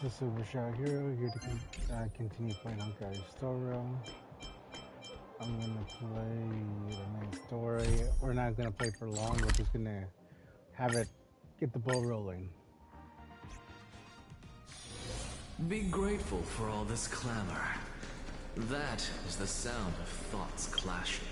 The Super Shot Hero here to continue playing Honkai Star Rail. I'm gonna play the main story. We're not gonna play for long. We're just gonna have it get the ball rolling. Be grateful for all this clamor. That is the sound of thoughts clashing.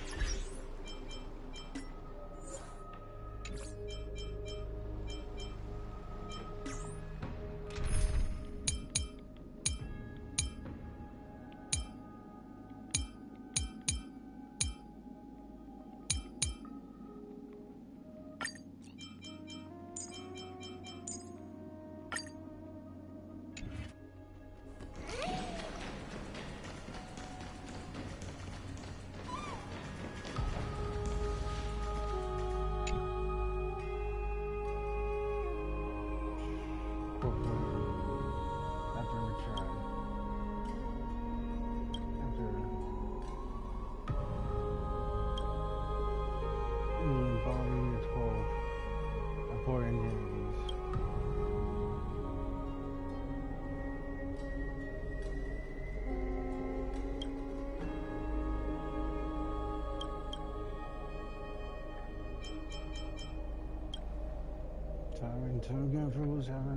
Again, for who's having a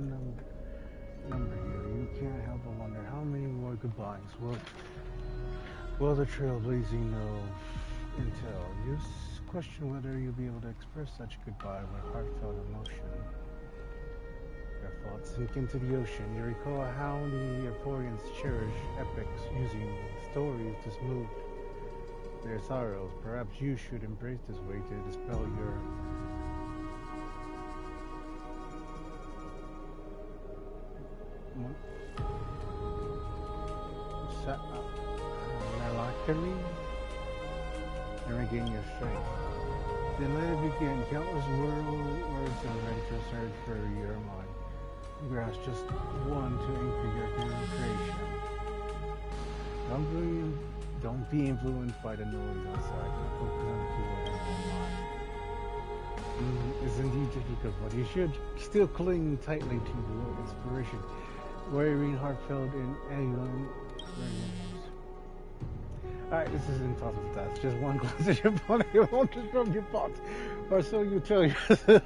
number here, you can't help but wonder how many more goodbyes will the trailblazing know until you question whether you'll be able to express such goodbye with heartfelt emotion. Your thoughts sink into the ocean. You recall how the Emporians cherish epics using stories to smooth their sorrows. Perhaps you should embrace this way to dispel your melancholy and regain your strength. Then let it begin. Countless words and adventures surge for your mind. Grasp just one to anchor your concentration. Don't be influenced by the noise outside. Focus on the keyboard in your mind. It's indeed difficult, but you should still cling tightly to your inspiration. Wearing heartfelt and anyone. Alright, this isn't tough of that. Just one glance at your body. It won't disrupt your thoughts. Or so you tell yourself.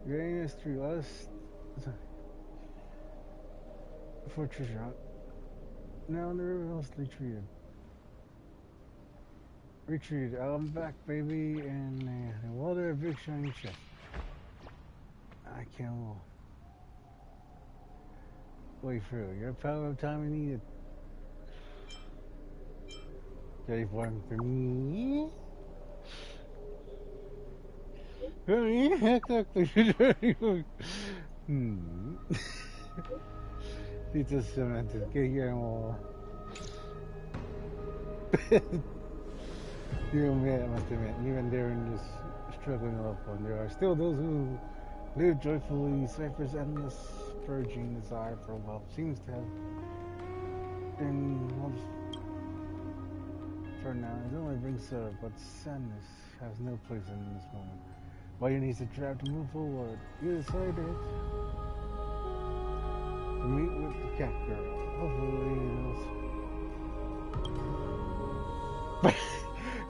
Getting us through us. For treasure hunt. Now the river mostly retreated. I'm back, baby, and the water, a big shiny chest. I can't way through. Your power of time needed. Ready for me? For me? Exactly. Pizza cemented. Get here and all. You admit, I must admit, even during this struggling loved one, there are still those who live joyfully. Cypher's endless purging desire for wealth seems to have been lost for now. It only brings sorrow, but sadness has no place in this moment. Why you need to drive to move forward? You decided to meet with the cat girl. Hopefully,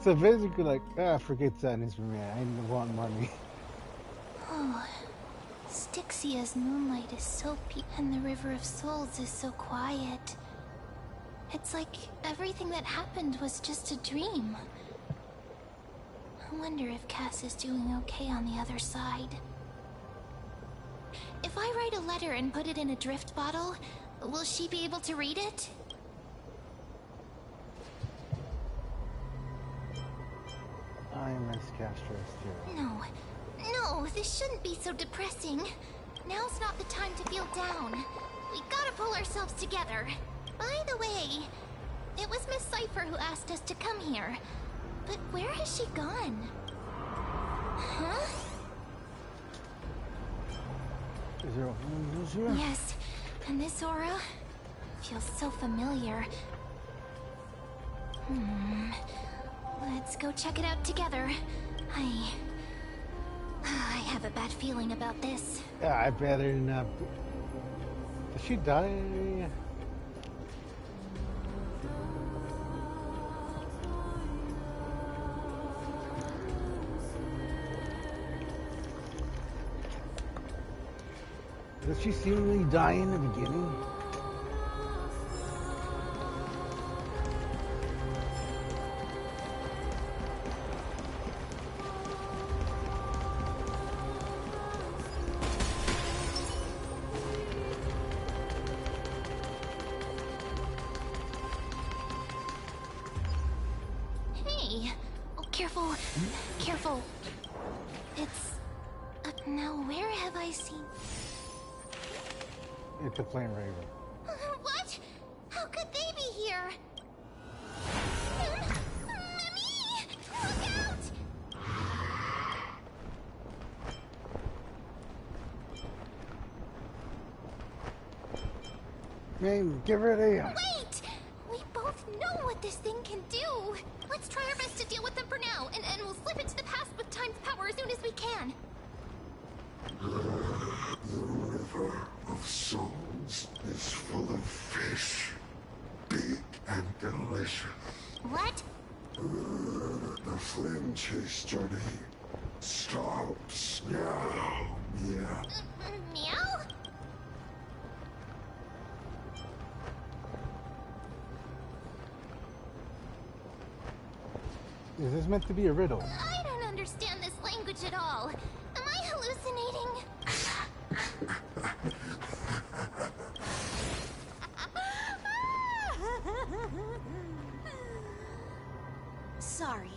so basically, like, forget sadness for me. I want money. Oh, Styxia's moonlight is so and the River of Souls is so quiet. It's like everything that happened was just a dream. I wonder if Cass is doing okay on the other side. If I write a letter and put it in a drift bottle, will she be able to read it? I miss Castro too. No, this shouldn't be so depressing. Now's not the time to feel down. We gotta pull ourselves together. By the way, it was Miss Cypher who asked us to come here. But where has she gone? Huh? Is there a woman here? Yes, and this aura feels so familiar. Let's go check it out together. a bad feeling about this. Yeah, I better not. Did she die? Did she seemingly die in the beginning? Hey, oh, careful, careful. It's... now where have I seen... It's a flame raver. What? How could they be here? Mummy! Look out! Man, get ready. Wait! We both know what this thing can do. Let's try our best to deal with them for now, and we'll slip into the past with time's power as soon as we can. The river of souls is full of fish, big and delicious. What? The flame chase journey stops now. Yeah. Meow? Is this meant to be a riddle? I don't understand this language at all. Am I hallucinating? Sorry,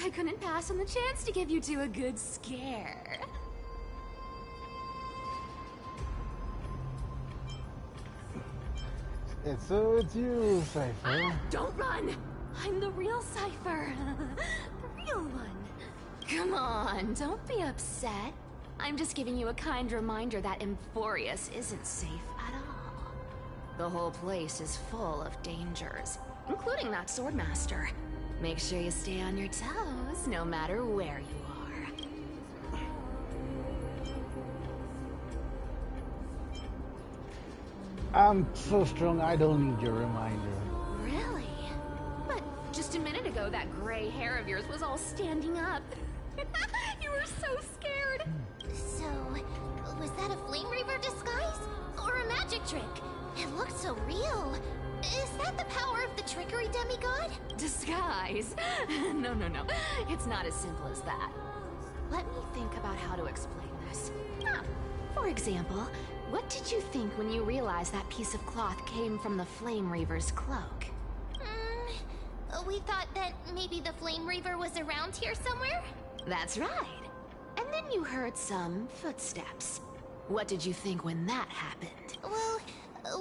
I couldn't pass on the chance to give you two a good scare. It's you, Cypher. Don't run! I'm the real Cypher. The real one. Come on, don't be upset. I'm just giving you a kind reminder that Emphorius isn't safe at all. The whole place is full of dangers, including that swordmaster. Make sure you stay on your toes, no matter where you are. I'm so strong, I don't need your reminder. Really? But just a minute ago, that gray hair of yours was all standing up. You were so scared. So, was that a flame reaver disguise? Or a magic trick? It looked so real. Is that the power of the trickery demigod? Disguise? No. It's not as simple as that. Let me think about how to explain this. For example, what did you think when you realized that piece of cloth came from the Flame Reaver's cloak? We thought that maybe the flame reaver was around here somewhere? That's right. And then you heard some footsteps. What did you think when that happened? Well,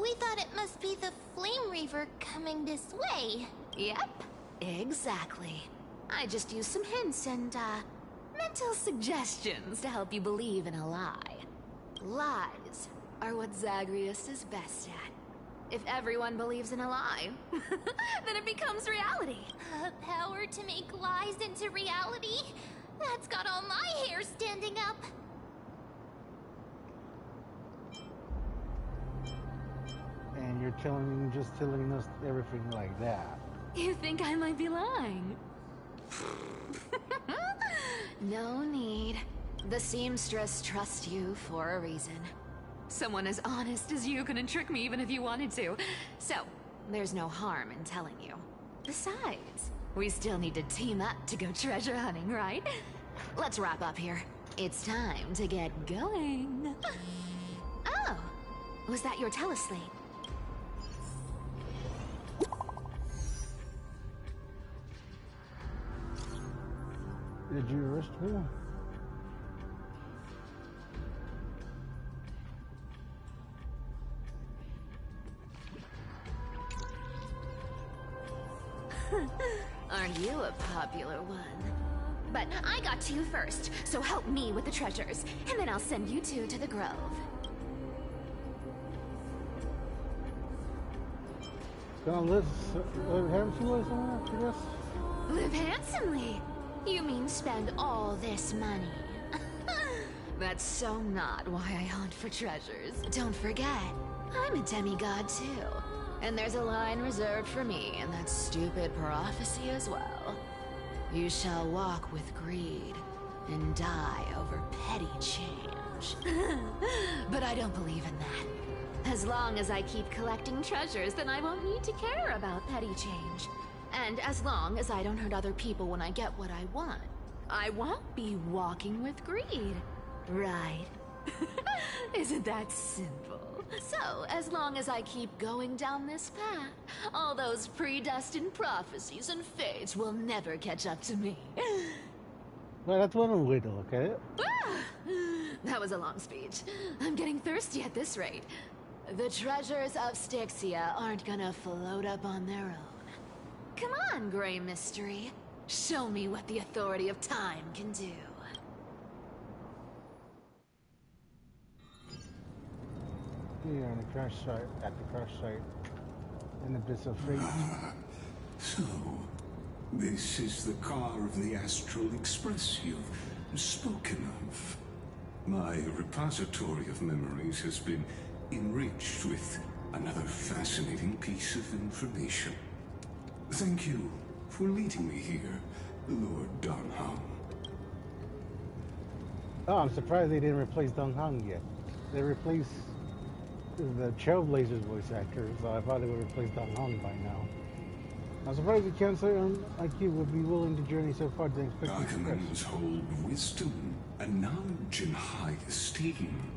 we thought it must be the flame reaver coming this way. Yep, exactly. I just used some hints and, mental suggestions to help you believe in a lie. Lies are what Zagreus is best at. If everyone believes in a lie, then it becomes reality. Power to make lies into reality? That's got all my hair standing up. And you're just telling us everything like that. You think I might be lying? No need. The seamstress trusts you for a reason. Someone as honest as you couldn't trick me even if you wanted to. So, there's no harm in telling you. Besides, we still need to team up to go treasure hunting, right? Let's wrap up here. It's time to get going. Oh, was that your teleslate? Did you arrest me? Aren't you a popular one? But I got to you first, so help me with the treasures, and then I'll send you two to the grove. Gonna live handsomely somewhere, I guess? Live handsomely? You mean spend all this money? That's so not why I hunt for treasures. Don't forget, I'm a demigod too. And there's a line reserved for me in that stupid prophecy as well. You shall walk with greed and die over petty change. But I don't believe in that. As long as I keep collecting treasures, then I won't need to care about petty change. And as long as I don't hurt other people when I get what I want, I won't be walking with greed. Right? Isn't that simple? So, as long as I keep going down this path, all those predestined prophecies and fates will never catch up to me. Well, that's one way to look at it. That was a long speech. I'm getting thirsty at this rate. The treasures of Styxia aren't gonna float up on their own. Come on, Grey Mystery. Show me what the authority of time can do. Here on the crash site, at the crash site, in the Abyss of Fate. So, this is the car of the Astral Express you've spoken of. My repository of memories has been enriched with another fascinating piece of information. Thank you for leading me here, Lord Don Hong. Oh, I'm surprised they didn't replace Dong Hong yet. They replaced the Trailblazers voice actor, so I thought they would replace Dong Hong by now. I'm surprised the cancer like you would be willing to journey so far to expect Arcanines hold wisdom and knowledge in high esteem.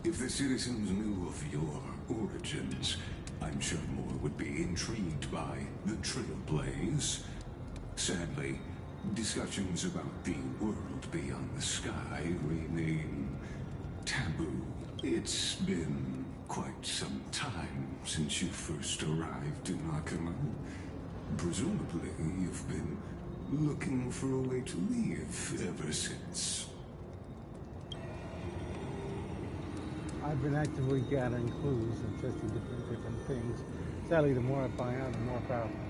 If the citizens knew of your origins, I'm sure more would be intrigued by the Trailblaze. Sadly, discussions about the world beyond the sky remain taboo. It's been quite some time since you first arrived in Akama. Presumably, you've been looking for a way to leave ever since. I've been actively gathering clues and testing different things. Sadly, the more I find out, the more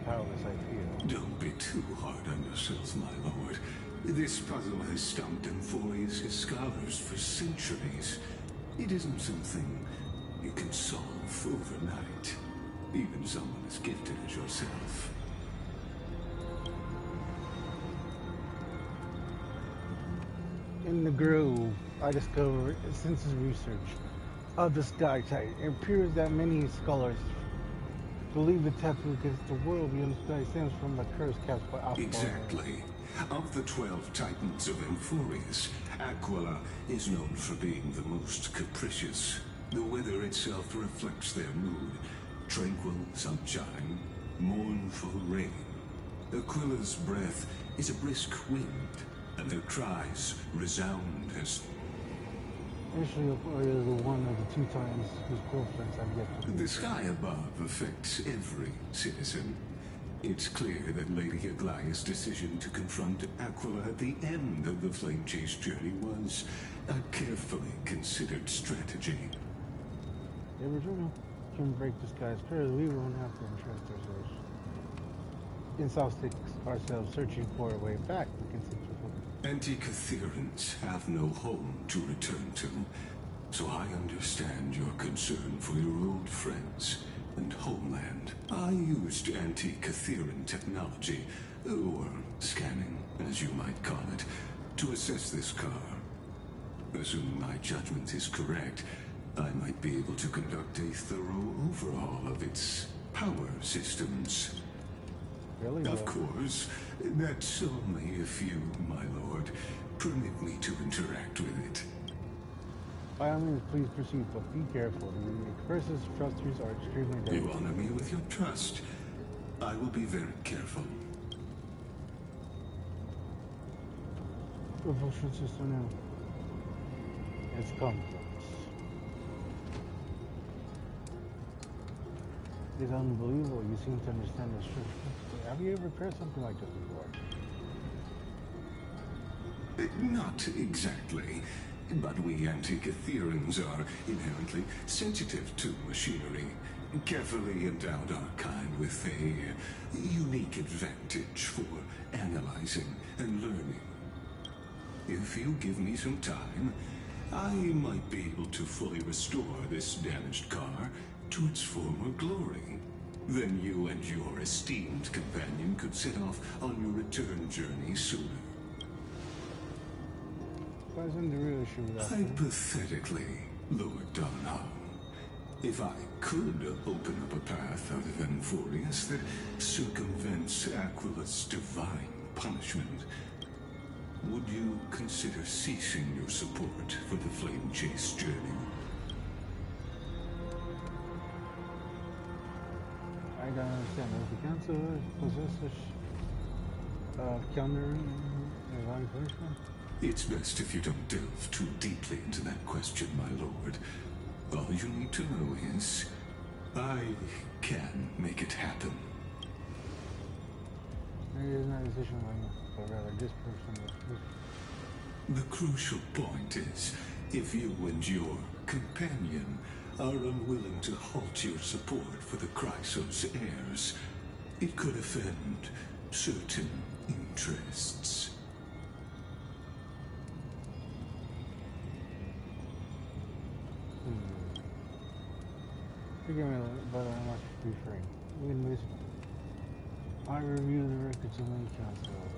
powerless I feel. Don't be too hard on yourself, my lord. This puzzle has stumped Amphorius' scholars for centuries. It isn't something you can solve overnight. Even someone as gifted as yourself. In the grove, I discovered, since his research of the sky type, it appears that many scholars believe the taboo against the world beyond the sky stems from the curse cast by Aquila. Exactly. Of the 12 titans of Amphorius, Aquila is known for being the most capricious. The weather itself reflects their mood. Tranquil sunshine, mournful rain. Aquila's breath is a brisk wind, and their cries resound as... Actually, Aquila is one of the 2 times whose girlfriends have yet to be. The sky above affects every citizen. It's clear that Lady Aglaya's decision to confront Aquila at the end of the Flame Chase journey was a carefully considered strategy. The original can break the sky's pillars. We won't have to entrust ourselves in South ourselves searching for a way back. We can simply Anti-Catherians have no home to return to, so I understand your concern for your old friends and homeland. I used anti-Catherian technology, or scanning, as you might call it, to assess this car. Assuming my judgment is correct, I might be able to conduct a thorough overhaul of its power systems. really Of well. course, that's only if you, my lord, permit me to interact with it. By all means, please proceed, but be careful. The curses trusters are extremely You dangerous. honor me with your trust. I will be very careful. Propulsion system now. It's complex. It's unbelievable. You seem to understand the structure. Have you ever repaired something like this before? Not exactly, but we Anti-Catherians are inherently sensitive to machinery. Carefully endowed our kind with a unique advantage for analyzing and learning. If you give me some time, I might be able to fully restore this damaged car to its former glory. Then you and your esteemed companion could set off on your return journey sooner. Wasn't the real issue with that? Hypothetically, Lord Donham, if I could open up a path out of Enforius that circumvents Aquila's divine punishment, would you consider ceasing your support for the Flame Chase journey? I don't understand. Does the council possess such countering divine punishment? It's best if you don't delve too deeply into that question, my lord. All you need to know is, I can make it happen. Maybe it's not a decision like that, but rather this person was. The crucial point is, if you and your companion are unwilling to halt your support for the Chrysos heirs, it could offend certain interests. Forgive me, but I must be free. In this, I review the records of many councils.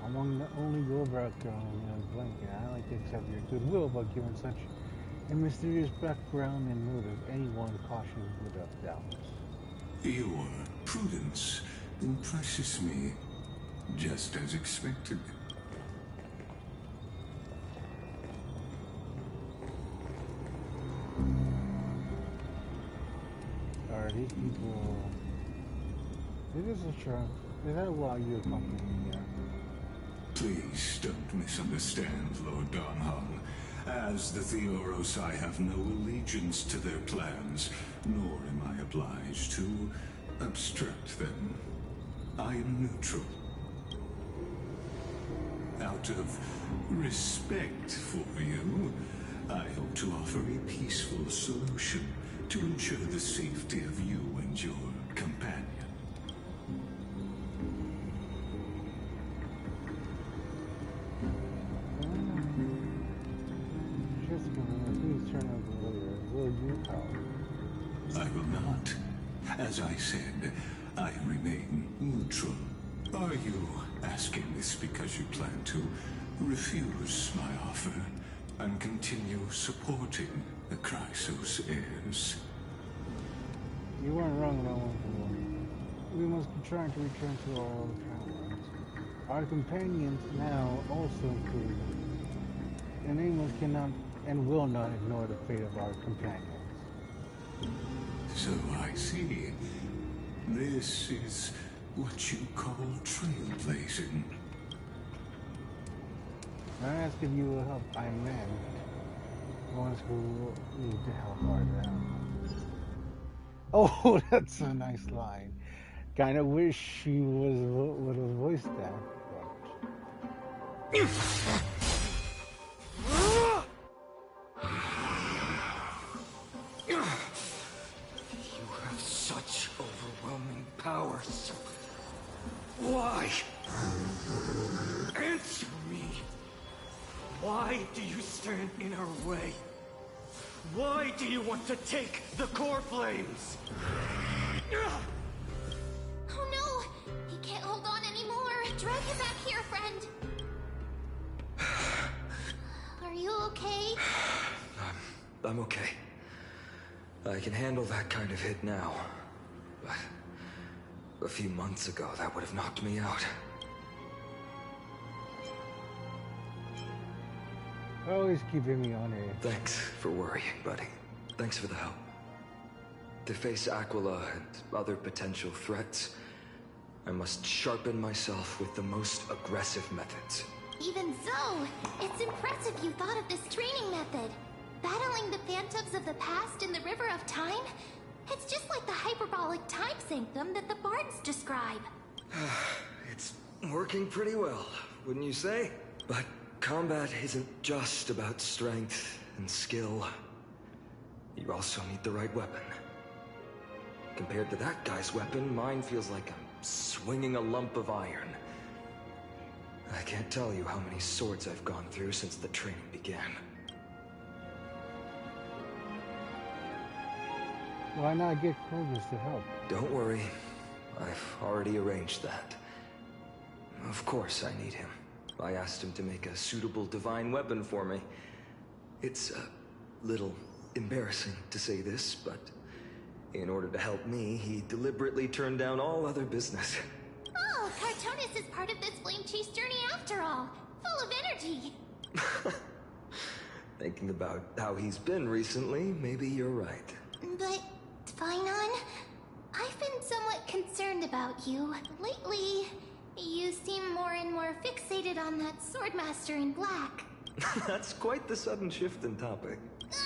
Among the only drawback on blanket, I like to accept your goodwill, but given such a mysterious background and motive, anyone cautious without doubt. Your prudence impresses me, just as expected. Are these people... It is a trap. Is that why you accompany me here? Please don't misunderstand, Lord Donham. As the Theoros, I have no allegiance to their plans, nor am I obliged to obstruct them. I am neutral. Out of respect for you, I hope to offer a peaceful solution to ensure the safety of you and your companion. I will not. As I said, I remain neutral. Are you asking this because you plan to refuse my offer and continue supporting the Chrysos heirs? You weren't wrong about one thing. We must be trying to return to our old travelers. Our companions now also include, and Amos cannot and will not ignore the fate of our companions. So I see. This is what you call trailblazing. I ask if you will help I men, ones who need to help our them. Oh, that's a nice line. Kind of wish she would have voiced that. But... Such overwhelming powers. Why? Answer me. Why do you stand in our way? Why do you want to take the core flames? Oh no! He can't hold on anymore! Drag him back here, friend! Are you okay? I'm okay. I can handle that kind of hit now. But a few months ago, that would have knocked me out. Always keeping me on edge. Thanks for worrying, buddy. Thanks for the help. To face Aquila and other potential threats, I must sharpen myself with the most aggressive methods. Even so, it's impressive you thought of this training method. Battling the phantoms of the past in the River of Time? It's just like the hyperbolic time sanctum that the bards describe. It's working pretty well, wouldn't you say? But combat isn't just about strength and skill. You also need the right weapon. Compared to that guy's weapon, mine feels like I'm swinging a lump of iron. I can't tell you how many swords I've gone through since the training began. Why not get Clovis to help? Don't worry. I've already arranged that. Of course I need him. I asked him to make a suitable divine weapon for me. It's a little embarrassing to say this, but in order to help me, he deliberately turned down all other business. Oh, Cartonis is part of this flame chase journey after all. Full of energy. Thinking about how he's been recently, maybe you're right. But, Finon, I've been somewhat concerned about you. Lately, you seem more and more fixated on that Swordmaster in black. That's quite the sudden shift in topic.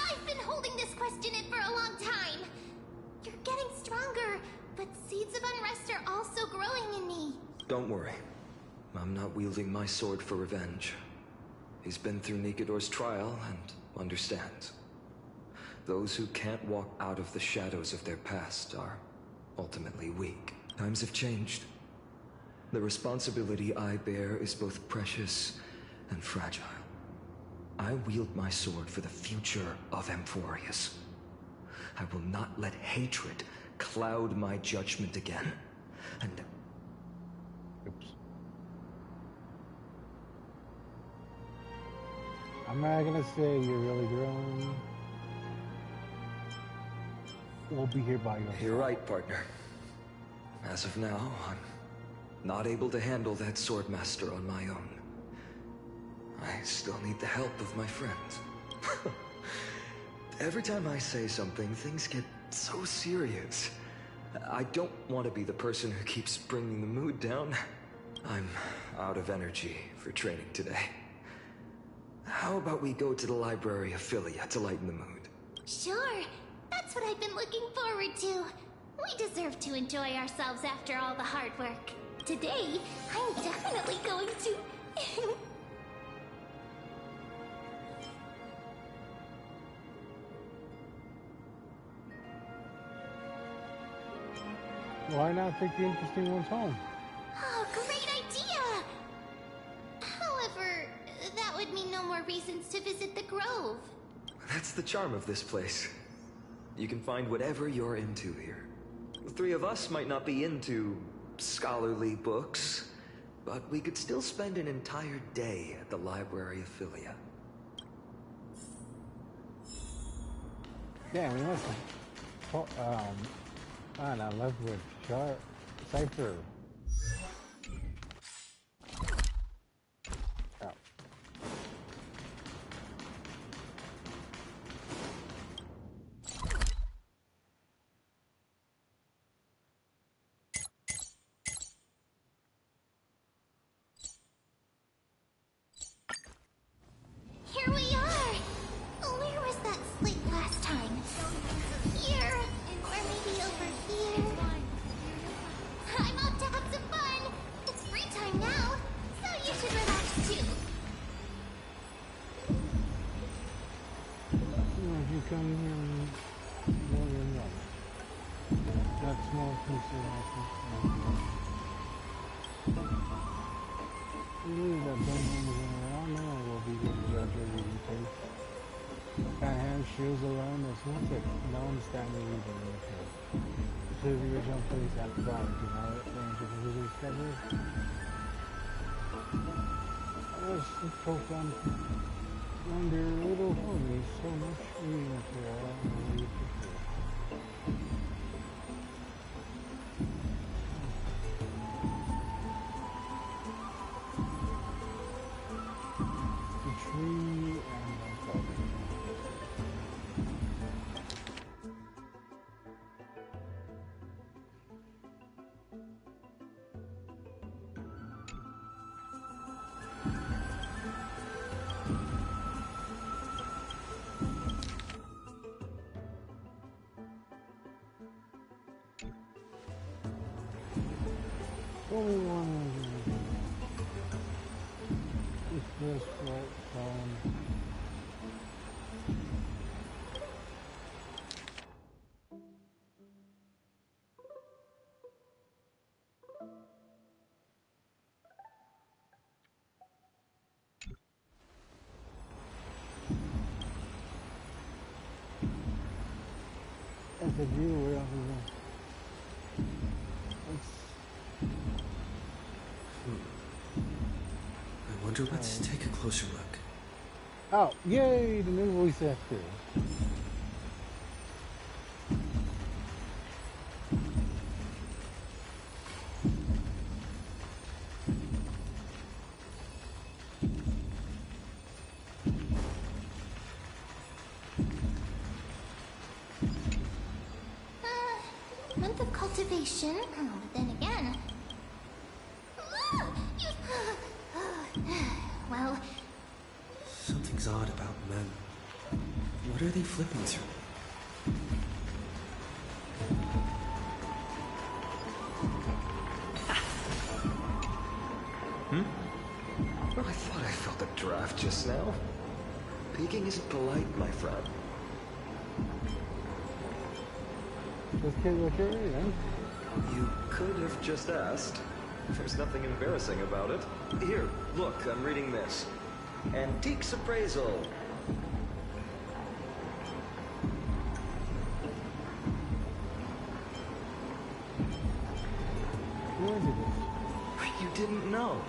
I've been holding this question in for a long time. You're getting stronger, but seeds of unrest are also growing in me. Don't worry. I'm not wielding my sword for revenge. He's been through Nikador's trial and understands. Those who can't walk out of the shadows of their past are ultimately weak. Times have changed. The responsibility I bear is both precious and fragile. I wield my sword for the future of Amphorius. I will not let hatred cloud my judgment again. And... Oops. I'm not gonna say you're really grown. We'll be here by your side. You're right, partner. As of now, I'm not able to handle that Swordmaster on my own. I still need the help of my friends. Every time I say something, things get so serious. I don't want to be the person who keeps bringing the mood down. I'm out of energy for training today. How about we go to the library of Philia to lighten the mood? Sure, that's what I've been looking forward to. We deserve to enjoy ourselves after all the hard work. Today, I'm definitely going to... Why not take the interesting ones home? Oh, great idea! However, that would mean no more reasons to visit the Grove. That's the charm of this place. You can find whatever you're into here. The three of us might not be into scholarly books, but we could still spend an entire day at the library of Philia. Yeah, we must have... I left with Cypher. Oh. Here we are! Where was that slate last time? Here! Or maybe over here? I'm off to have some fun! It's free time now, so you should relax too. If you come here more than once, that small piece of license. We leave that dumb things in around now, we'll be good to judge your reading taste. Got hand shoes around, there's nothing. No one's standing either. To the original place at the bottom, do you know it? Range of visitors covered. There's the profound under little homie, so much reading material. I don't know what you prefer. The tree and the cover. Only one is this right phone. said you were off I wonder, let's take a closer look. Oh, yay, the new voice actor. Month of cultivation. Oh, but then again. Well, Something's odd about men. What are they flipping through? Well, I thought I felt a draft just now. Peeking isn't polite, my friend. Let's get what you're reading. You could have just asked. There's nothing embarrassing about it. Here, look, I'm reading this. Antiques appraisal. Where is it? You didn't know.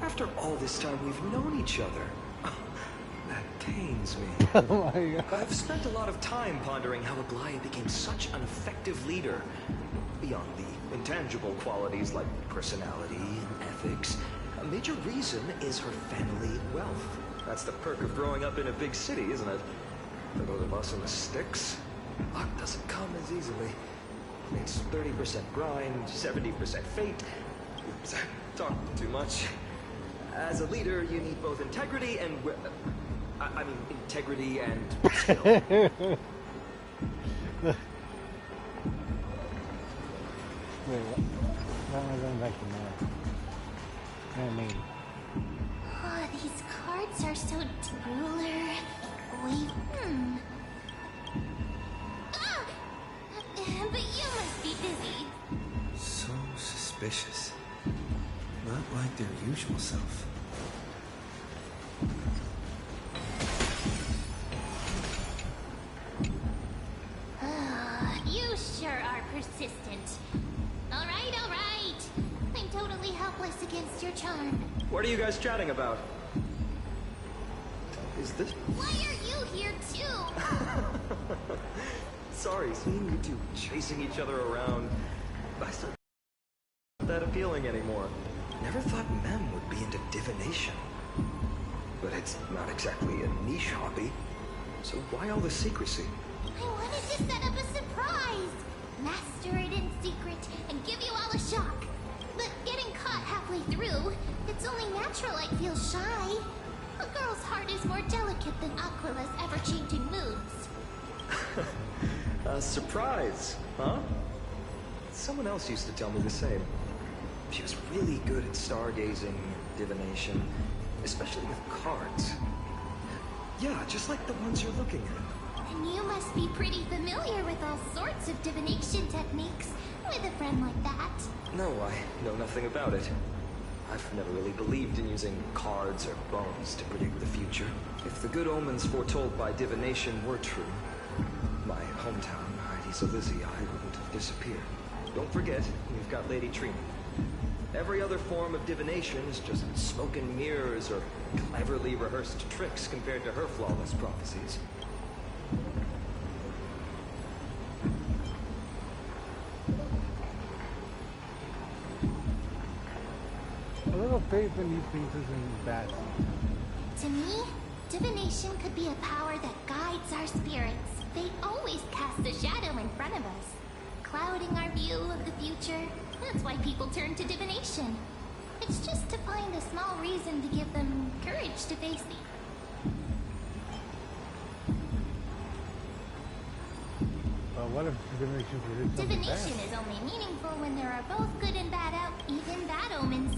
After all this time, we've known each other. That pains me. Oh my god. I've spent a lot of time pondering how Aglaia became such an effective leader. Beyond the intangible qualities like personality and ethics, a major reason is her family wealth. That's the perk of growing up in a big city, isn't it? For those of us in the sticks, luck doesn't come as easily. It's 30% grind, 70% fate. Oops, talk too much. As a leader, you need both integrity and... I mean, integrity and skill. Wait, what? Why am I going back to now? oh, these cards are so ruler. Wait, Ah! But you must be busy. So suspicious. Not like their usual self. You sure are persistent. All right, all right. I'm totally helpless against your charm. What are you guys chatting about? Is this... Why are you here too? Sorry, seeing you two chasing each other around... I still not that appealing anymore. Never thought Mem would be into divination. But it's not exactly a niche hobby. So why all the secrecy? I wanted to set up a surprise. Master it in secret and give you all a shock. But getting caught halfway through, it's only natural I'd feel shy. A girl's heart is more delicate than Aquila's ever-changing moods. A surprise, huh? Someone else used to tell me the same. She was really good at stargazing, divination, especially with cards. Yeah, just like the ones you're looking at. And you must be pretty familiar with all sorts of divination techniques with a friend like that. No, I know nothing about it. I've never really believed in using cards or bones to predict the future. If the good omens foretold by divination were true, my hometown, Heidi's Elysia, wouldn't have disappeared. Don't forget, you've got Lady Trina. Every other form of divination is just smoke and mirrors or cleverly rehearsed tricks compared to her flawless prophecies. A little faith in these things isn't bad. To me, divination could be a power that guides our spirits. They always cast a shadow in front of us, clouding our view of the future. That's why people turn to divination. It's just to find a small reason to give them courage to face the... What if divination predicts something Divination bad? is only meaningful when there are both good and bad even bad omens.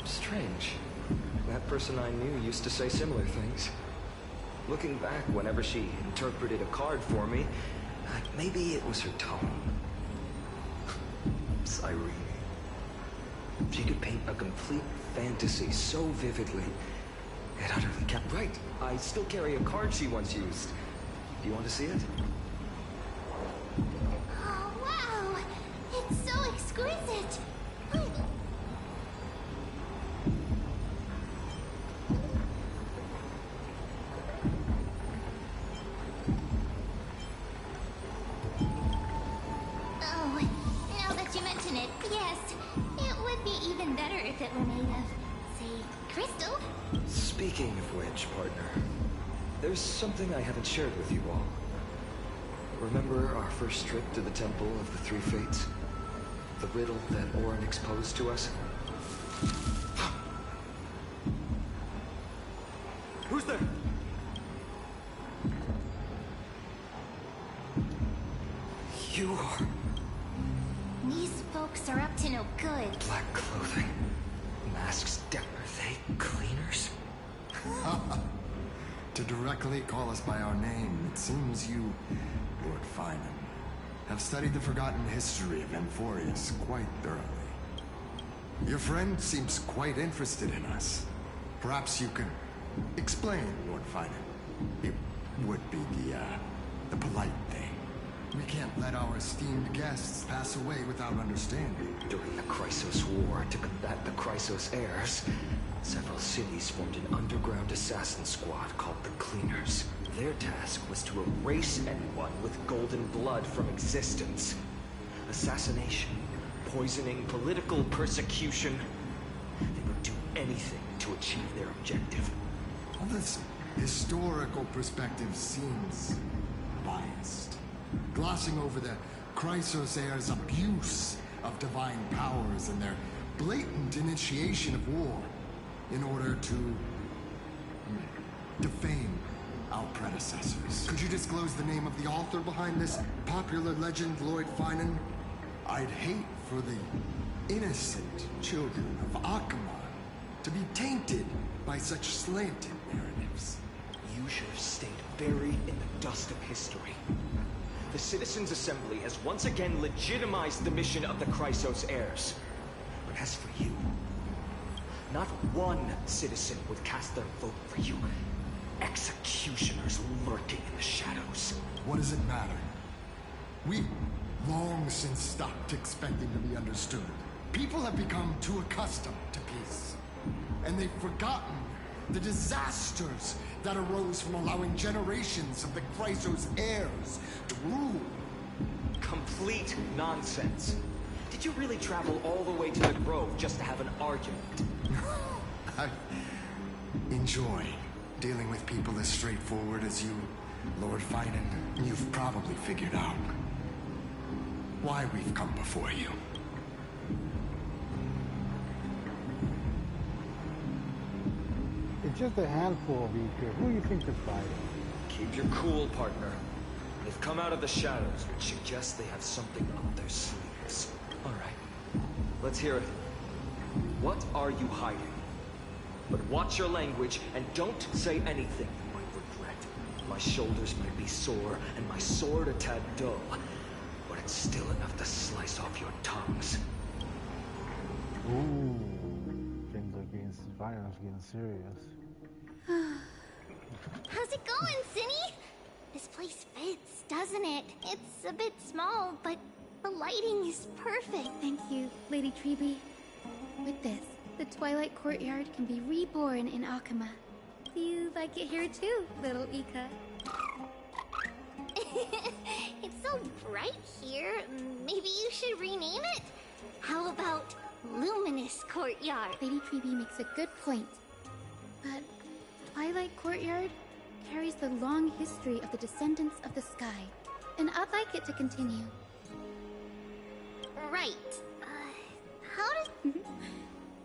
Strange. That person I knew used to say similar things. Looking back, whenever she interpreted a card for me, maybe it was her tone. Cyrene. She could paint a complete fantasy so vividly. It utterly kept right. I still carry a card she once used. Do you want to see it? that were made of, say, crystal. Speaking of which, partner, there's something I haven't shared with you all. Remember our first trip to the Temple of the Three Fates? The riddle that Orin exposed to us? Who's there? You are... These folks are up to no good. Black clothing, masks. Are they cleaners? To directly call us by our name, it seems you, Lord Finan, have studied the forgotten history of Amphorius quite thoroughly. Your friend seems quite interested in us. Perhaps you could explain, Lord Finan. It would be the polite thing. We can't let our esteemed guests pass away without understanding. During the Chrysos War, to combat the Chrysos heirs, several cities formed an underground assassin squad called the Cleaners. Their task was to erase anyone with golden blood from existence. Assassination, poisoning, political persecution. They would do anything to achieve their objective. All this historical perspective seems biased. Glossing over the Chrysos heirs' abuse of divine powers and their blatant initiation of war in order to defame our predecessors. Could you disclose the name of the author behind this popular legend, Lord Finan? I'd hate for the innocent children of Akama to be tainted by such slanted narratives. You should have stayed buried in the dust of history. The Citizens' Assembly has once again legitimized the mission of the Chrysos heirs. But as for you, not one citizen would cast their vote for you. Executioners lurking in the shadows. What does it matter? We've long since stopped expecting to be understood. People have become too accustomed to peace. And they've forgotten the disasters that arose from allowing generations of the Chrysos heirs to rule. Complete nonsense. Did you really travel all the way to the Grove just to have an argument? I enjoy dealing with people as straightforward as you, Lord Finan. You've probably figured out why we've come before you. It's just a handful of you here. Who do you think they're fighting? Keep your cool, partner. They've come out of the shadows, which suggests they have something up their sleeves. All right, let's hear it. What are you hiding? But watch your language and don't say anything you might regret. My shoulders might be sore and my sword a tad dull, but it's still enough to slice off your tongues. Ooh, things are getting violence, getting serious. How's it going, Cinny? This place fits, doesn't it? It's a bit small, but the lighting is perfect. Thank you, Lady Treeby. With this, the Twilight Courtyard can be reborn in Akama. Do you like it here too, little Ika? It's so bright here. Maybe you should rename it? How about Luminous Courtyard? Lady Treeby makes a good point. But Twilight Courtyard carries the long history of the descendants of the sky, and I'd like it to continue. Right. How does...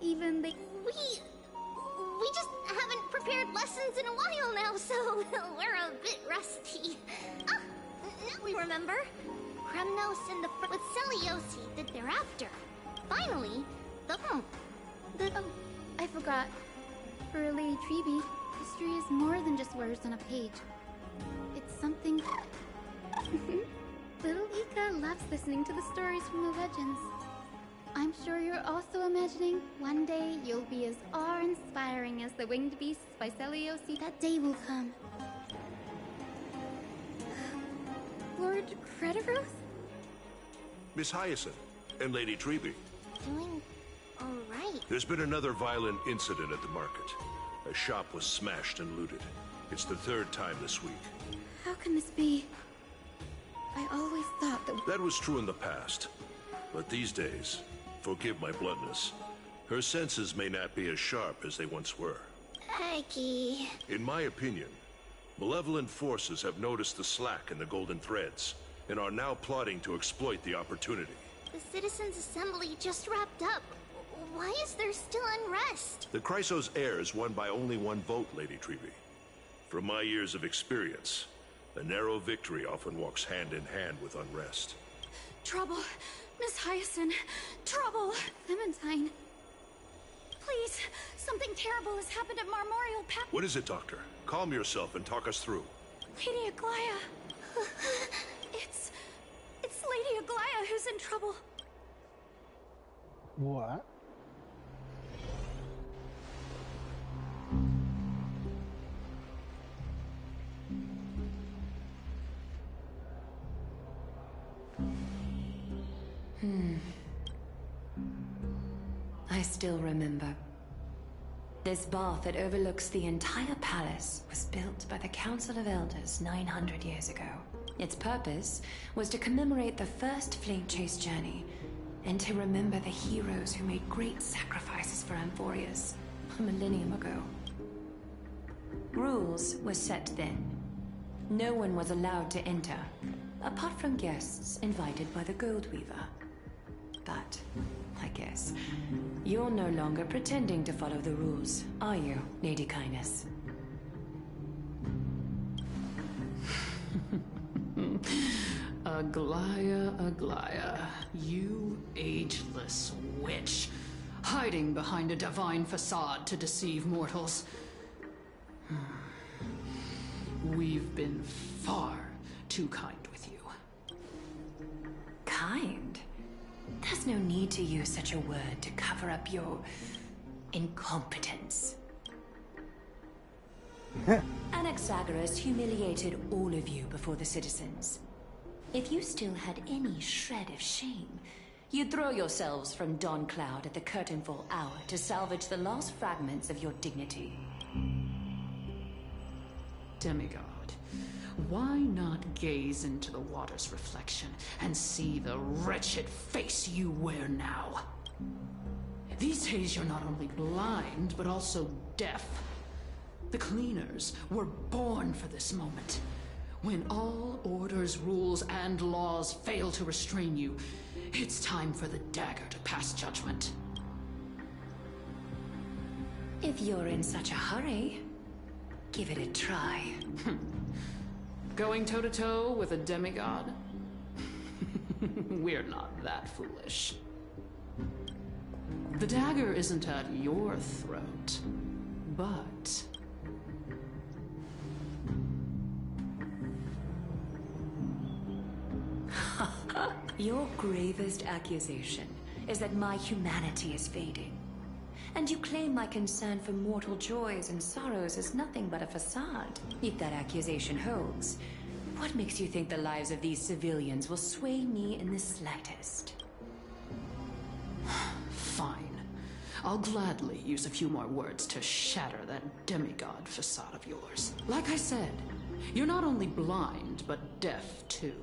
Even the... We just haven't prepared lessons in a while now, so we're a bit rusty. Ah, now we remember. Kremnos and the with Seliosi did thereafter. Finally, I forgot. For Lady Treeby, history is more than just words on a page. It's something... Little Ika loves listening to the stories from the legends. I'm sure you're also imagining one day you'll be as awe-inspiring as the winged beasts by Seliosi. That day will come. Lord Credigroth? Miss Hyacinth and Lady Treeby. Doing all right. There's been another violent incident at the market. A shop was smashed and looted. It's the third time this week. How can this be? I always thought that... That was true in the past. But these days, forgive my bluntness, Her senses may not be as sharp as they once were. Aggie. In my opinion, malevolent forces have noticed the slack in the golden threads and are now plotting to exploit the opportunity. The Citizens' Assembly just wrapped up. Why is there still unrest? The Chrysos heir is won by only one vote, Lady Treevee. From my years of experience, a narrow victory often walks hand in hand with unrest. Trouble. Miss Hyacinth. Trouble. Clementine. Please, something terrible has happened at Marmorial Path. What is it, Doctor? Calm yourself and talk us through. Lady Aglaya. It's Lady Aglaya who's in trouble. What? I still remember. This bath that overlooks the entire palace was built by the Council of Elders 900 years ago. Its purpose was to commemorate the first Flame Chase journey, and to remember the heroes who made great sacrifices for Amphorius a millennium ago. Rules were set then. No one was allowed to enter, apart from guests invited by the Goldweaver. But, I guess, you're no longer pretending to follow the rules, are you, Lady Kindness? Aglaya, Aglaya, you ageless witch, hiding behind a divine facade to deceive mortals. We've been far too kind with you. Kind? There's no need to use such a word to cover up your incompetence. Anaxagoras humiliated all of you before the citizens. If you still had any shred of shame, you'd throw yourselves from Dawn Cloud at the curtainfall hour to salvage the last fragments of your dignity. Demigod, why not gaze into the water's reflection and see the wretched face you wear now? These days you're not only blind, but also deaf. The cleaners were born for this moment. When all orders, rules, and laws fail to restrain you, it's time for the dagger to pass judgment. If you're in such a hurry, give it a try. Going toe-to-toe with a demigod? We're not that foolish. The dagger isn't at your throat, but... Your gravest accusation is that my humanity is fading. And you claim my concern for mortal joys and sorrows is nothing but a facade. If that accusation holds, what makes you think the lives of these civilians will sway me in the slightest? Fine. I'll gladly use a few more words to shatter that demigod facade of yours. Like I said, you're not only blind, but deaf too.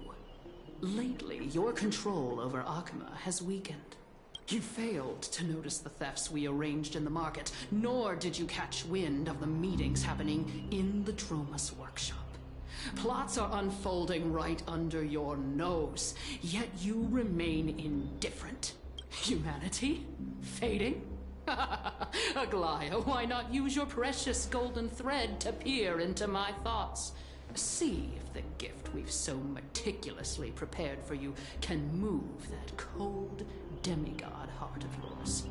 Lately, your control over Akuma has weakened. You failed to notice the thefts we arranged in the market, nor did you catch wind of the meetings happening in the Tromas workshop. Plots are unfolding right under your nose, yet you remain indifferent. Humanity? Fading? Aglaya, why not use your precious golden thread to peer into my thoughts? See if the gift we've so meticulously prepared for you can move that cold demigod heart of yours.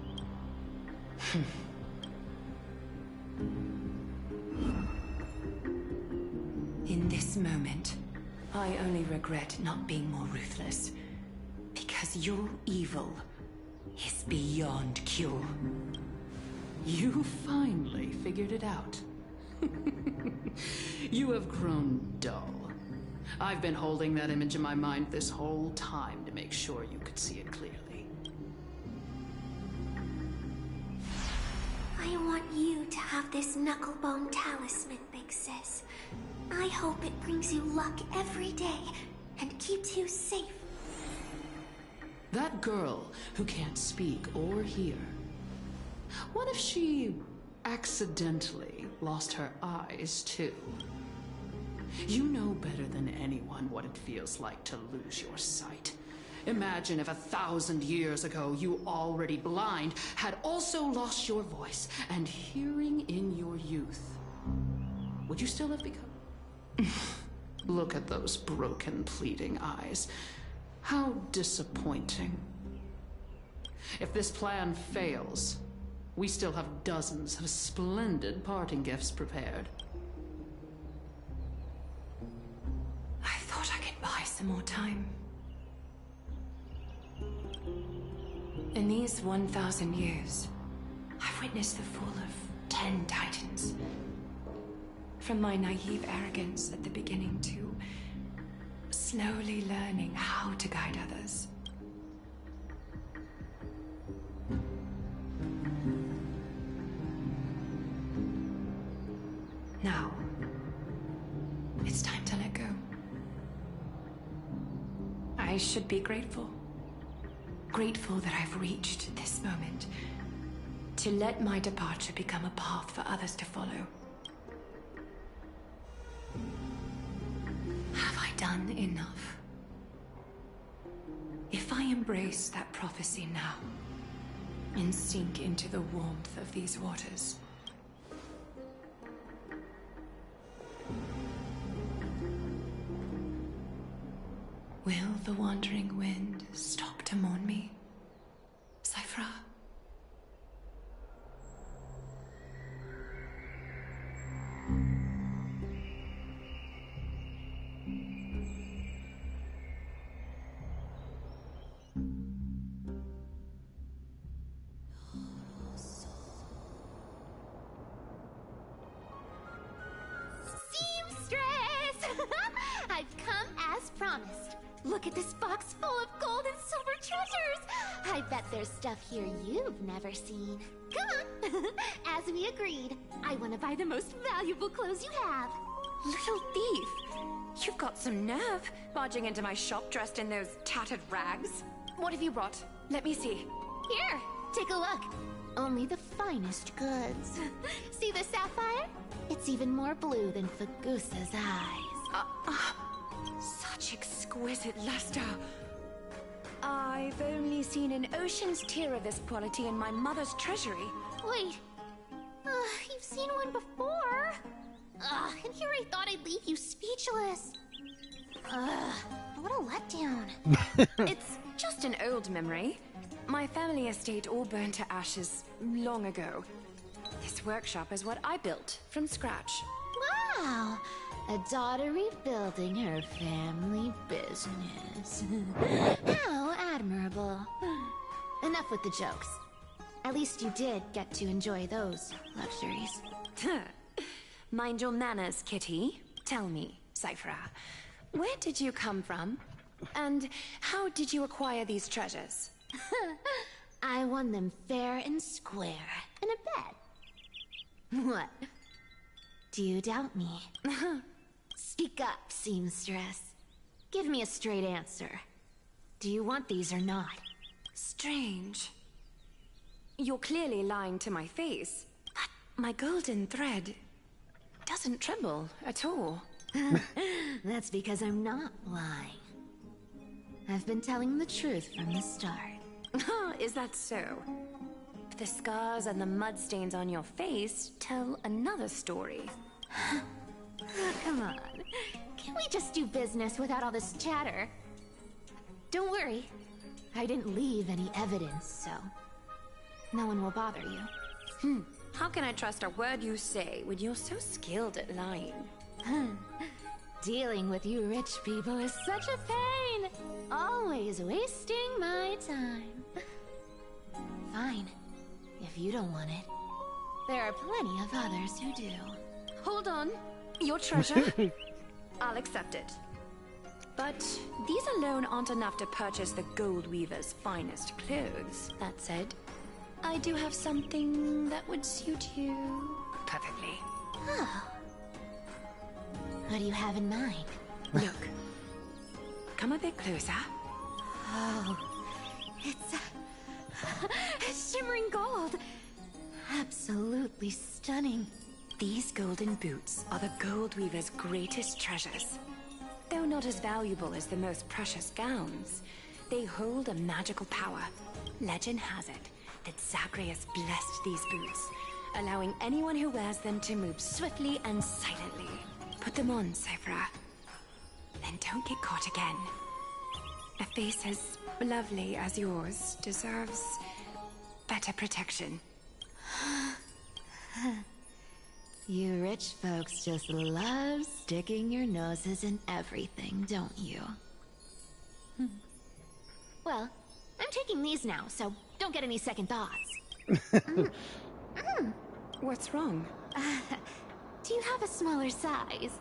In this moment, I only regret not being more ruthless. Because your evil is beyond cure. You finally figured it out. You have grown dull. I've been holding that image in my mind this whole time to make sure you could see it clearly. I want you to have this knucklebone talisman, Big Sis. I hope it brings you luck every day and keeps you safe. That girl who can't speak or hear, What if she accidentally lost her eyes, too? You know better than anyone what it feels like to lose your sight. Imagine if 1,000 years ago you, already blind, had also lost your voice and hearing in your youth. Would you still have become? Look at those broken, pleading eyes. How disappointing. If this plan fails, we still have dozens of splendid parting gifts prepared. I thought I could buy some more time. In these 1,000 years, I've witnessed the fall of 10 titans. From my naive arrogance at the beginning to slowly learning how to guide others. Now, it's time to let go. I should be grateful. Grateful that I've reached this moment. To let my departure become a path for others to follow. Have I done enough? If I embrace that prophecy now, and sink into the warmth of these waters, will the wandering wind stop to mourn me, Cyphra? I've come as promised. Look at this box full of gold and silver treasures. I bet there's stuff here you've never seen. Come on. As we agreed, I want to buy the most valuable clothes you have. Little thief! You've got some nerve, barging into my shop dressed in those tattered rags. What have you brought? Let me see. Here, take a look. Only the finest goods. See the sapphire? It's even more blue than Fagusa's eyes. Such exquisite luster. I've only seen an ocean's tier of this quality in my mother's treasury. Wait. You've seen one before. And here I thought I'd leave you speechless. What a letdown. It's just an old memory. My family estate all burned to ashes long ago. This workshop is what I built from scratch. Wow. A daughter rebuilding her family business. How admirable. Enough with the jokes. At least you did get to enjoy those luxuries. Mind your manners, Kitty. Tell me, Cyphra, where did you come from? And how did you acquire these treasures? I won them fair and square in a bet. What? Do you doubt me? Speak up, seamstress. Give me a straight answer. Do you want these or not? Strange. You're clearly lying to my face, but my golden thread doesn't tremble at all. That's because I'm not lying. I've been telling the truth from the start. Is that so? The scars and the mud stains on your face tell another story. Come on. Can we just do business without all this chatter? Don't worry. I didn't leave any evidence, so no one will bother you. How can I trust a word you say when you're so skilled at lying? Dealing with you rich people is such a pain. Always wasting my time. Fine. If you don't want it, there are plenty of others who do. Hold on. Your treasure? I'll accept it. But these alone aren't enough to purchase the Gold Weaver's finest clothes. That said, I do have something that would suit you perfectly. Oh. What do you have in mind? Look. Come a bit closer. Oh. It's shimmering gold. Absolutely stunning. These golden boots are the Gold Weaver's greatest treasures. Though not as valuable as the most precious gowns, they hold a magical power. Legend has it that Zagreus blessed these boots, allowing anyone who wears them to move swiftly and silently. Put them on, Cyphra. Then don't get caught again. A face as lovely as yours deserves better protection. You rich folks just love sticking your noses in everything, don't you? Well, I'm taking these now, so don't get any second thoughts. What's wrong? Do you have a smaller size?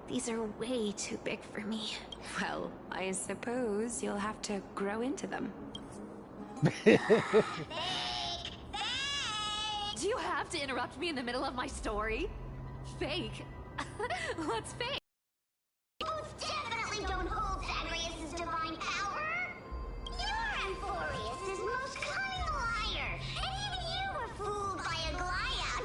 These are way too big for me. Well, I suppose you'll have to grow into them. Do you have to interrupt me in the middle of my story? Fake? What's fake? Boots definitely don't hold Zagreus' divine power. You're Amphorius' most cunning liar, and even you were fooled by a Glyad.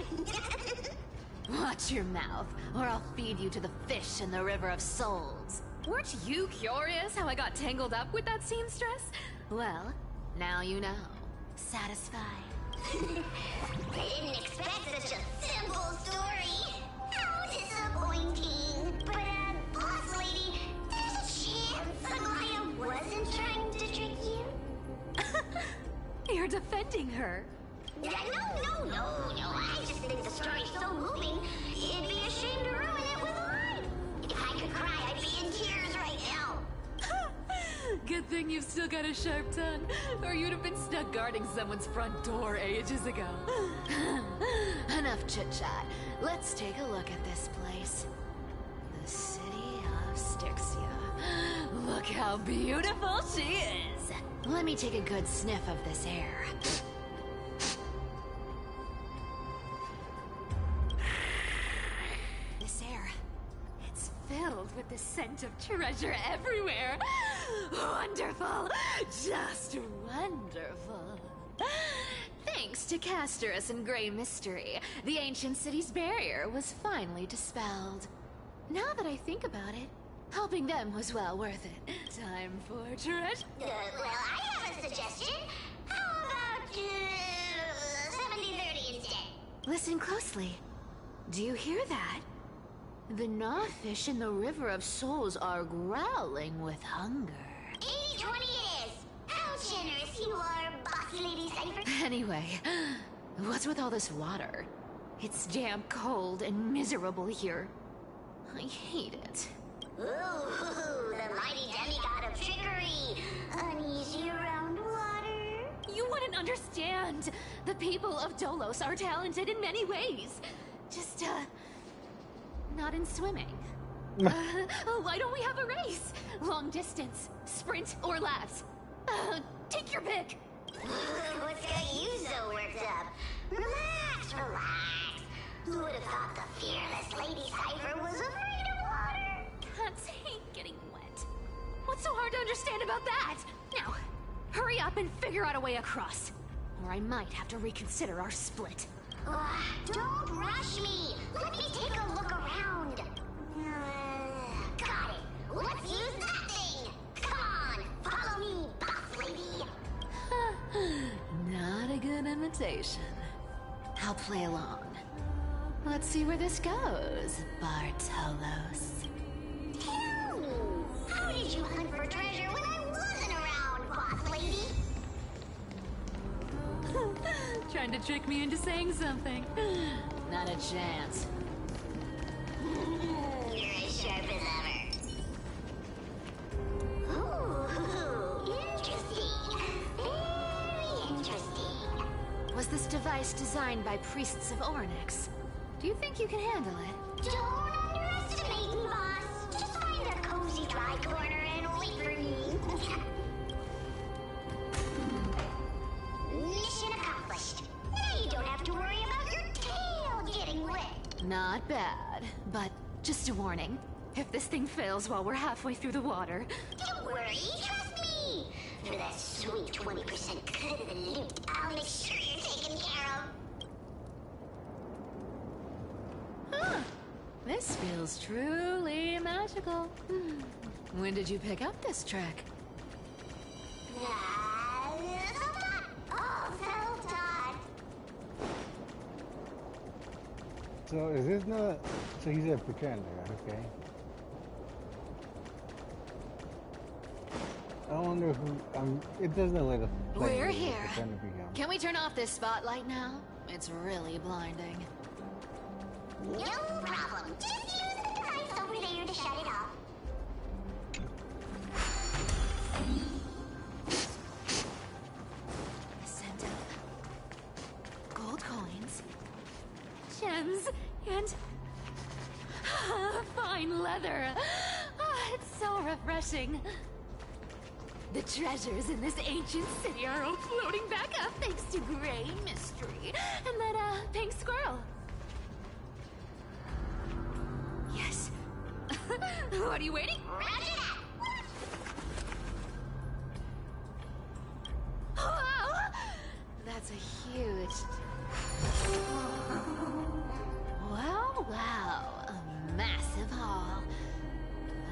Watch your mouth, or I'll feed you to the fish in the River of Souls. Weren't you curious how I got tangled up with that seamstress? Well, now you know. Satisfied. I didn't expect such a simple story. How disappointing. But, boss lady, there's a chance Aglaia wasn't trying to trick you? You're defending her. No. I just think the story's so moving, it'd be a shame to ruin it with a lie. If I could cry, I'd be in tears right now. Good thing you've still got a sharp tongue, or you'd have been stuck guarding someone's front door ages ago. Enough chit-chat. Let's take a look at this place. The city of Styxia. Look how beautiful she is! Let me take a good sniff of this air. This air, it's filled with the scent of treasure everywhere. Wonderful! Just wonderful. Thanks to Castorus and Grey Mystery, the ancient city's barrier was finally dispelled. Now that I think about it, helping them was well worth it. Time for treasure. Well, I have a suggestion. How about, 70-30 instead? Listen closely. Do you hear that? The gnawfish in the River of Souls are growling with hunger. 80-20 is. How generous you are, boss lady Cypher. Anyway, what's with all this water? It's damp, cold, and miserable here. I hate it. Ooh, the mighty demigod of trickery. Uneasy around water. You wouldn't understand. The people of Dolos are talented in many ways. Just, not in swimming. Why don't we have a race? Long distance, sprint, or laps? Take your pick. What's got you so worked up? Relax. Who would have thought the fearless Lady Cypher was afraid of water? Cats hate getting wet. What's so hard to understand about that? Now, hurry up and figure out a way across. Or I might have to reconsider our split. Don't rush me. Let me take a look around. Got it. Let's use that thing. Come on, follow me, boss lady. Not a good imitation. I'll play along. Let's see where this goes, Bartolos. Tell me, how did you hunt for treasure when I wasn't around, boss lady? Trying to trick me into saying something. Not a chance. You're as sharp as ever. Ooh, interesting. Very interesting. Was this device designed by priests of Ornyx? Do you think you can handle it? Don't underestimate me, boss. Just find a cozy dry corner and wait for me. Mission accomplished. Now you don't have to worry about your tail getting wet. Not bad, but just a warning. If this thing fails while we're halfway through the water... Don't worry, trust me. For that sweet 20% cut of the loot, I'll make sure you're taken care of. This feels truly magical. When did you pick up this trick? So is this not? So he's a pretender, okay? I wonder who. It doesn't look like a. We're here. Can we turn off this spotlight now? It's really blinding. No problem. Just use the device over there to shut it off. A scent of gold coins, gems, and fine leather. It's so refreshing. The treasures in this ancient city are all floating back up thanks to Grey Mystery and that pink squirrel. Yes. What are you waiting? Wow! That's a huge... Wow. A massive haul.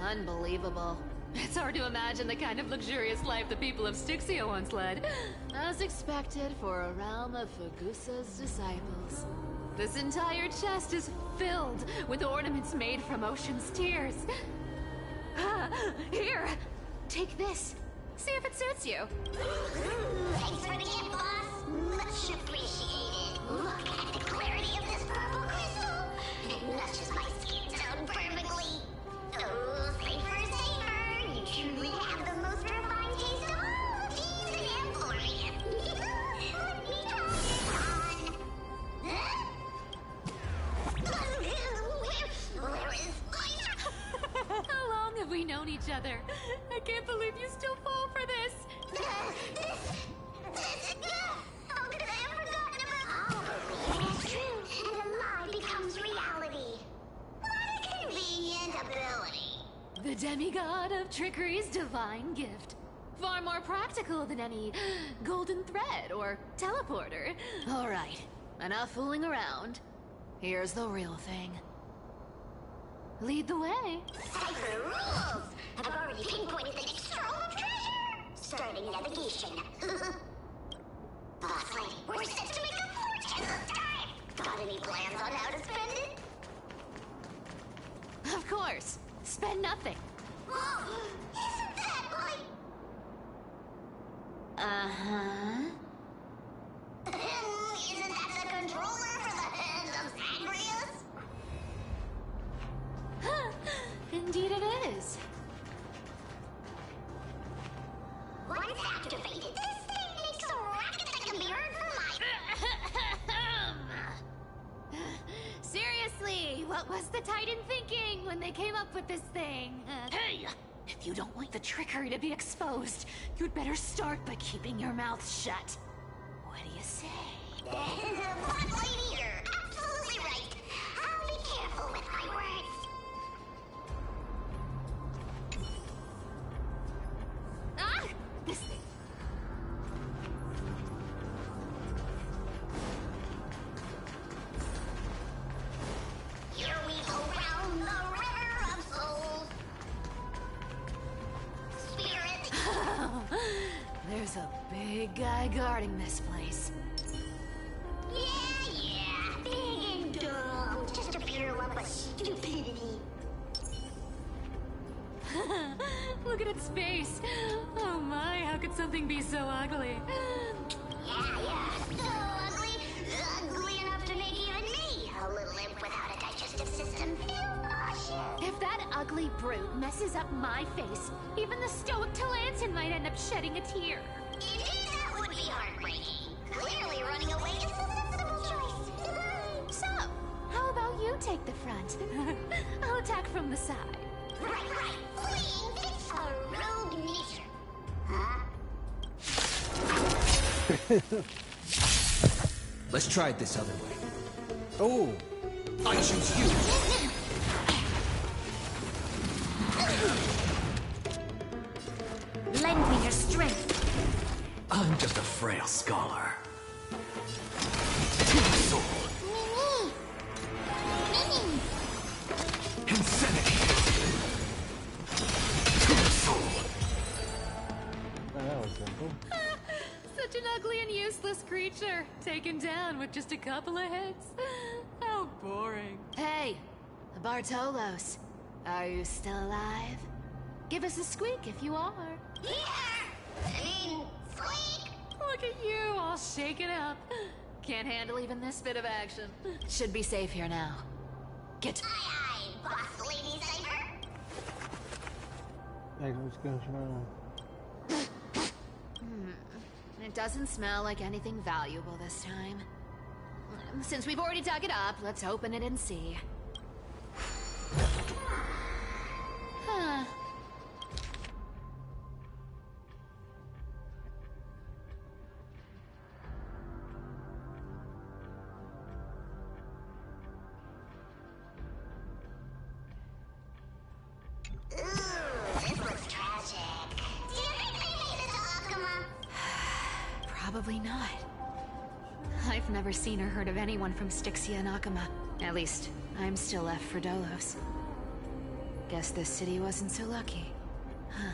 Unbelievable. It's hard to imagine the kind of luxurious life the people of Styxia once led. As expected for a realm of Fagusa's disciples. This entire chest is filled with ornaments made from ocean's tears. Here, take this. See if it suits you. Thanks for the gift, boss. Much appreciated. Look at the clarity of this purple crystal. It matches my skin tone perfectly. Oh, safer. You truly have the most refined taste of all cheese and Emporium. Let me try it on. Where is How long have we known each other? I can't believe you still fall for this. How could I have forgotten about... Oh, it's true. And a lie becomes reality. What a convenient ability. The demigod of trickery's divine gift. Far more practical than any golden thread or teleporter. All right, enough fooling around. Here's the real thing. Lead the way. Cipher rules! I've already pinpointed the next trove of treasure! Starting navigation. Boss lady, we're set to make a fortune this time! Got any plans on how to spend it? Of course. Spend nothing. Isn't that like... Uh-huh. Isn't that the controller for the hands of Zagreus? Indeed it is. Once activated, this thing makes a racket that can be heard from my... Seriously, what was the Titan thinking when they came up with this thing? Hey! If you don't want the trickery to be exposed, you'd better start by keeping your mouth shut. What do you say? Boss lady, you're absolutely right. I'll be careful with my words. Ah! This thing. Here we go round the river of souls. Spirit. There's a big guy guarding this place. Yeah. Big and dumb. Just a pure lump of stupidity. Look at its face. Oh my, how could something be so ugly? Yeah. So ugly. Ugly enough to make even me, a little imp without a digestive system, feel nauseous. If that ugly brute messes up my face, even the stoic Talantin might end up shedding a tear. Indeed, that would be heartbreaking. Clearly running away is the sensible choice. So, how about you take the front? I'll attack from the side. Right. Fleeing fits a rogue nature. Huh? Let's try it this other way. Oh! I choose you! Lend me your strength. I'm just a frail scholar. To my soul. Mimi! simple. Such an ugly and useless creature, taken down with just a couple of hits. How boring. Hey, Bartolos, are you still alive? Give us a squeak if you are. Squeak! Look at you, all shaken up. Can't handle even this bit of action. Should be safe here now. Get. Aye, boss lady Cypher. Like, let's go smell. It doesn't smell like anything valuable this time. Since we've already dug it up, let's open it and see. Huh. This looks tragic. Do you think they made it to Akuma? Probably not. I've never seen or heard of anyone from Styxia and Akuma. At least, I'm still left for Dolos. Guess this city wasn't so lucky. Huh.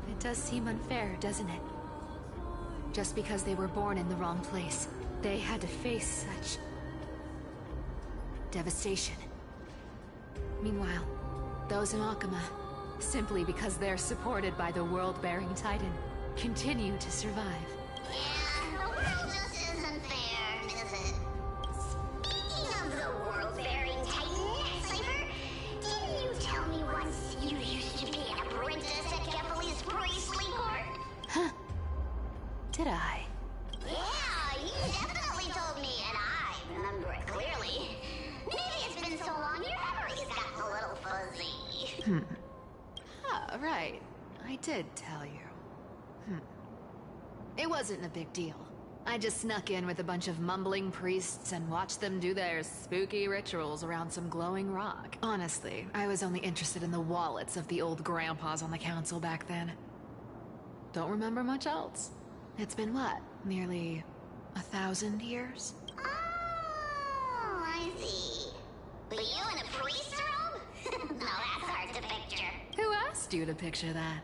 It does seem unfair, doesn't it? Just because they were born in the wrong place, they had to face such devastation. Meanwhile, those in Akuma, simply because they're supported by the world-bearing Titan, continue to survive. Yeah, the world just isn't fair, is it? Speaking of the world-bearing Titan, Cypher, didn't you tell me once you used to be an apprentice at Kepali's priestly court? Huh. Did I? Yeah, you definitely told me, and I remember it clearly. Maybe it's been so long your memory's gotten a little fuzzy. Ah, right. I did tell you. It wasn't a big deal. I just snuck in with a bunch of mumbling priests and watched them do their spooky rituals around some glowing rock. Honestly, I was only interested in the wallets of the old grandpas on the council back then. Don't remember much else. It's been what? Nearly 1,000 years? Oh, I see. But you in a priest robe? No, that's hard to picture. Who asked you to picture that?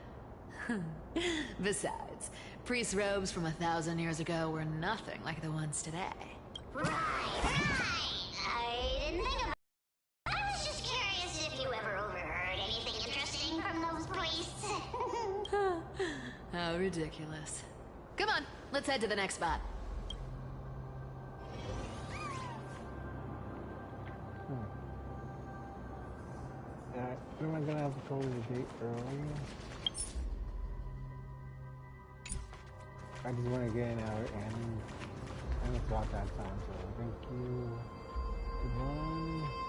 Besides, priest robes from 1,000 years ago were nothing like the ones today. Right. I didn't think about it. I was just curious if you ever overheard anything interesting from those priests. How ridiculous. Come on, let's head to the next spot. Alright, am I gonna have to close the gate early? I just want to get in out and it's about that time, so thank you. Goodbye.